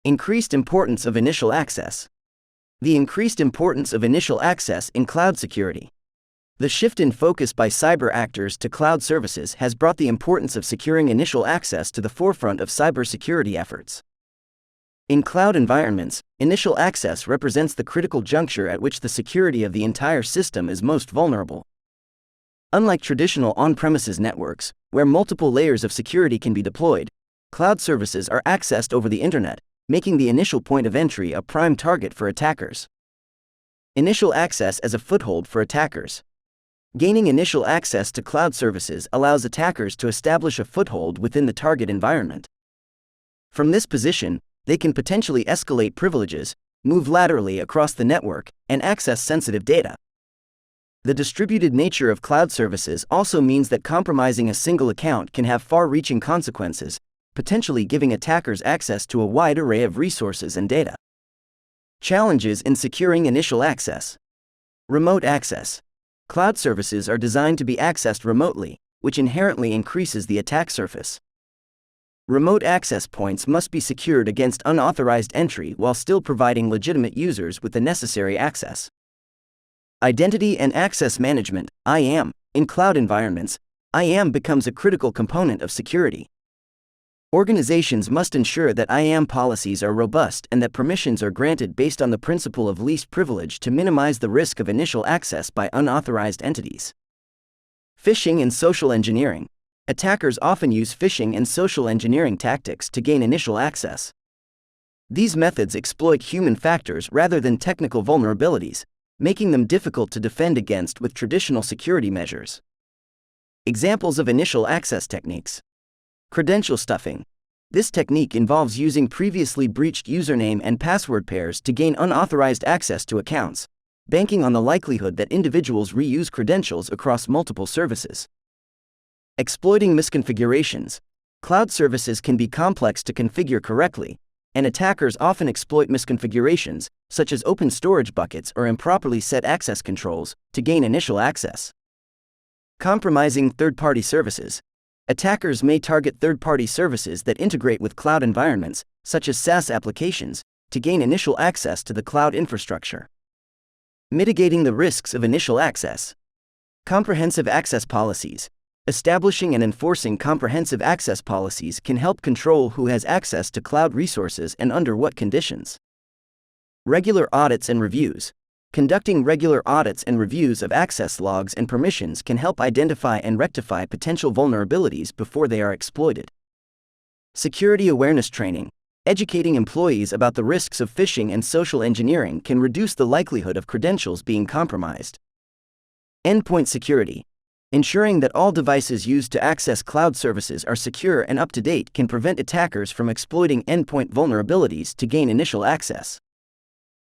Increased importance of initial access. The increased importance of initial access in cloud security. The shift in focus by cyber actors to cloud services has brought the importance of securing initial access to the forefront of cybersecurity efforts. In cloud environments, initial access represents the critical juncture at which the security of the entire system is most vulnerable. Unlike traditional on-premises networks, where multiple layers of security can be deployed, cloud services are accessed over the internet, making the initial point of entry a prime target for attackers. Initial access as a foothold for attackers. Gaining initial access to cloud services allows attackers to establish a foothold within the target environment. From this position, they can potentially escalate privileges, move laterally across the network, and access sensitive data. The distributed nature of cloud services also means that compromising a single account can have far-reaching consequences, potentially giving attackers access to a wide array of resources and data. Challenges in securing initial access. Remote access. Cloud services are designed to be accessed remotely, which inherently increases the attack surface. Remote access points must be secured against unauthorized entry while still providing legitimate users with the necessary access. Identity and access management, IAM. In cloud environments, IAM becomes a critical component of security. Organizations must ensure that IAM policies are robust and that permissions are granted based on the principle of least privilege to minimize the risk of initial access by unauthorized entities. Phishing and social engineering. Attackers often use phishing and social engineering tactics to gain initial access. These methods exploit human factors rather than technical vulnerabilities, making them difficult to defend against with traditional security measures. Examples of initial access techniques. Credential stuffing. This technique involves using previously breached username and password pairs to gain unauthorized access to accounts, banking on the likelihood that individuals reuse credentials across multiple services. Exploiting misconfigurations. Cloud services can be complex to configure correctly, and attackers often exploit misconfigurations, such as open storage buckets or improperly set access controls, to gain initial access. Compromising third-party services. Attackers may target third-party services that integrate with cloud environments, such as SaaS applications, to gain initial access to the cloud infrastructure. Mitigating the risks of initial access. Comprehensive access policies. Establishing and enforcing comprehensive access policies can help control who has access to cloud resources and under what conditions. Regular audits and reviews. Conducting regular audits and reviews of access logs and permissions can help identify and rectify potential vulnerabilities before they are exploited. Security awareness training. Educating employees about the risks of phishing and social engineering can reduce the likelihood of credentials being compromised. Endpoint security. Ensuring that all devices used to access cloud services are secure and up to date can prevent attackers from exploiting endpoint vulnerabilities to gain initial access.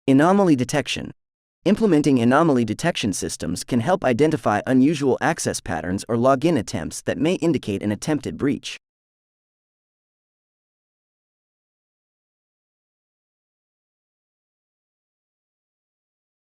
Anomaly detection. Implementing anomaly detection systems can help identify unusual access patterns or login attempts that may indicate an attempted breach.